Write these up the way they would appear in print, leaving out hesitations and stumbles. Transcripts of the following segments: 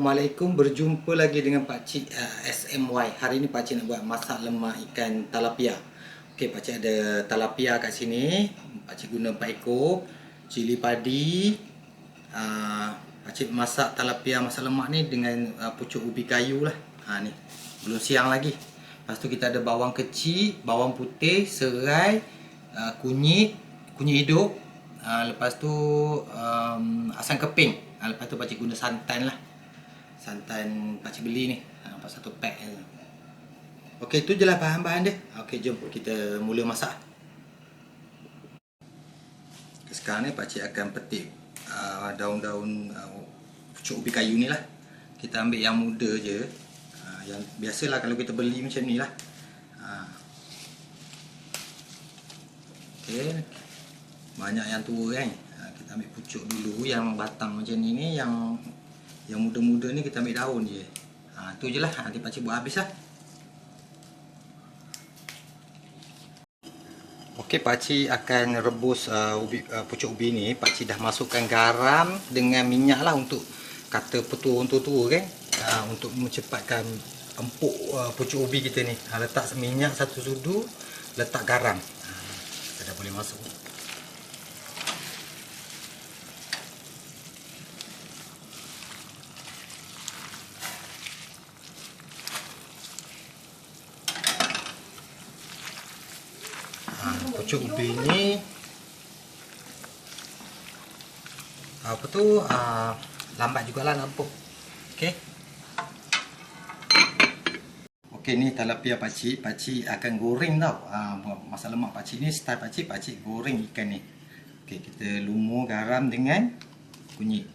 Assalamualaikum, berjumpa lagi dengan Pakcik SMY. Hari ni Pakcik nak buat masak lemak ikan talapia. Okey, Pakcik ada talapia kat sini. Pakcik guna 4 ekor, cili padi. Pakcik masak talapia, masak lemak ni dengan pucuk ubi kayu lah. Ni, belum siang lagi. Lepas tu kita ada bawang kecil, bawang putih, serai, kunyit hidup. Lepas tu asam keping. Lepas tu Pakcik guna santan lah. Santan Pakcik beli ni, lepas 1 pack je. Okey, tu je lah bahan-bahan dia. Okey, jom kita mula masak. Sekarang ni Pakcik akan petik daun-daun pucuk ubi kayu ni lah. Kita ambil yang muda je, yang biasalah kalau kita beli macam ni lah. Okey, banyak yang tua kan. Kita ambil pucuk dulu, yang batang macam ni yang muda-muda ni kita ambil daun je. Tu je lah, nanti Pakcik buat habis lah. Okey, Pakcik akan rebus pucuk ubi ni. Pakcik dah masukkan garam dengan minyak lah untuk kata petua untuk tua kan. Untuk mencepatkan empuk pucuk ubi kita ni. Letak minyak 1 sudu, letak garam. Kita dah boleh masuk. Pucuk ubi ni lambat jugalah nak empuk. Okey. Okey, ni talapia Pakcik. Pakcik akan goreng tau. Buat masak lemak Pakcik ni, style Pakcik goreng ikan ni. Okey, kita lumur garam dengan kunyit.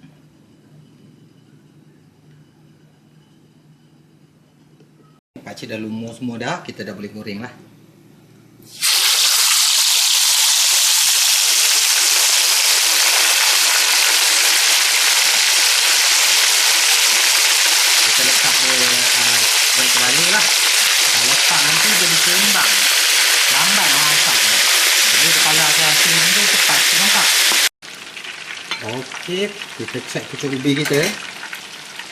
Pakcik dah lumur semua dah, kita dah boleh goreng lah. Kembali lah. Kalau letak nanti jadi seimbang, lambat nak masak. Jadi kalau saya asin ni cepat, nampak? Okey, kita cek pucuk ubi kita.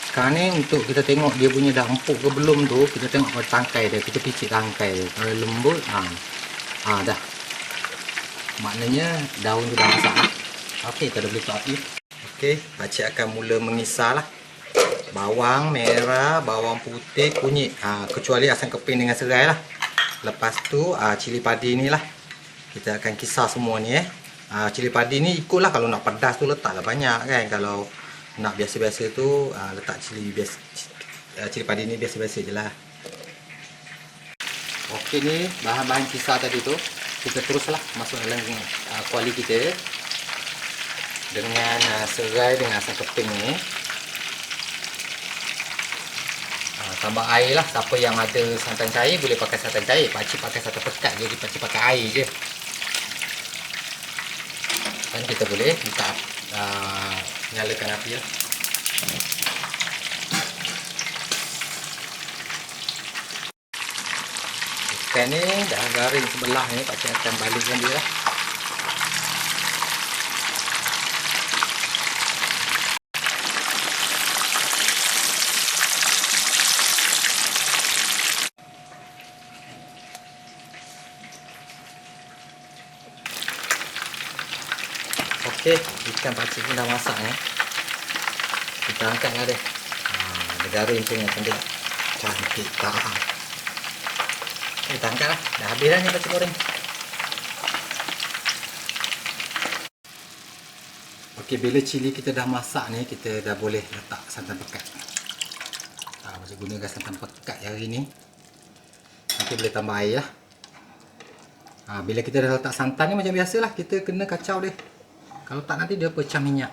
Sekarang ni untuk kita tengok dia punya dah empuk ke belum tu, kita tengok pada tangkai dia, kita picit tangkai dia. Kalau lembut, dah. Maknanya daun tu dah masak lah. Okey, kita dah boleh start api. Okey, Pakcik akan mula mengisar lah. Bawang merah, bawang putih, kunyit, kecuali asam keping dengan serai lah. Lepas tu cili padi ni lah kita akan kisar semua ni. Cili padi ni ikutlah, kalau nak pedas tu letaklah banyak kan. Kalau nak biasa-biasa tu letak cili padi ni biasa-biasa je lah. Okey, ni bahan-bahan kisar tadi tu kita teruslah masuk dalam kuali kita dengan serai dengan asam keping ni. Tambah air lah. Siapa yang ada santan cair boleh pakai santan cair. Pakcik pakai santan pekat, jadi Pakcik pakai air je. Dan kita boleh buka, nyalakan api lah. Ikan ni dah garing sebelah ni, Pakcik akan balikkan dia lah. Okey, ikan Pakcik pun dah masak ni. Kita angkatlah dia. Dia garing punya cantik. Cantik tak? Kita angkat lah. Dah habis dah ni Pakcik goreng. Okey, bila cili kita dah masak ni, kita dah boleh letak santan pekat. Pakcik gunakan santan pekat hari ni. Nanti boleh tambah air lah. Bila kita dah letak santan ni macam biasalah, kita kena kacau dia. Kalau tak nanti dia pecah minyak.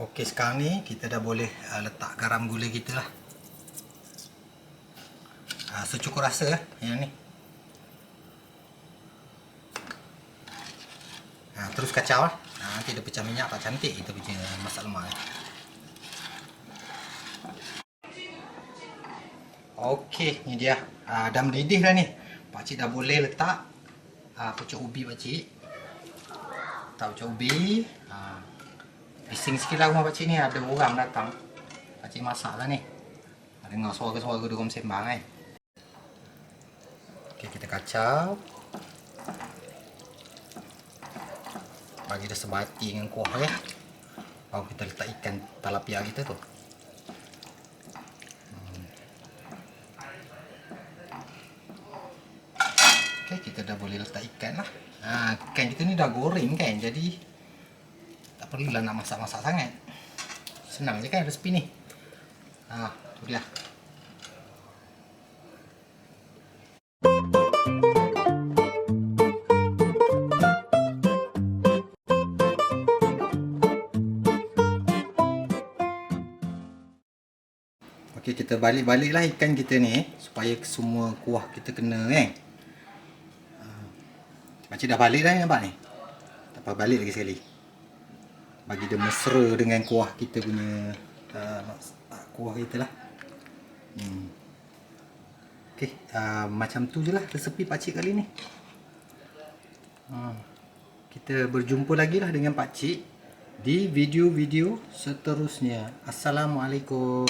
Okey, sekarang ni kita dah boleh letak garam gula kita lah. Secukup rasa yang ni. Terus kacau lah. Nanti dia pecah minyak, tak cantik kita punya masak lemak. Okey, ni dia. Dah mendidih dah ni. Pakcik dah boleh letak pucuk ubi Pakcik. tak ubi. Bising sikit lah rumah pakcik ni, ada orang datang. Pakcik masak lah ni. Dengar suara-suara dorang sembang kan. Okey, kita kacau. Bagi dia sebati dengan kuah ya. Baru kita letak ikan tilapia kita tu. Okey, kita dah boleh letak ikan lah. Ikan kita ni dah goreng kan, jadi tak perlulah nak masak-masak sangat. Senang je kan resipi ni. Tu dia. Okey, kita balik-baliklah ikan kita ni supaya semua kuah kita kena kan. Pakcik dah balik dah ni, nampak ni. Tak apa, balik lagi sekali. Bagi dia mesra dengan kuah kita punya kuah kita lah. Okey, macam tu je lah resepi pakcik kali ni. Kita berjumpa lagi lah dengan pakcik di video-video seterusnya. Assalamualaikum.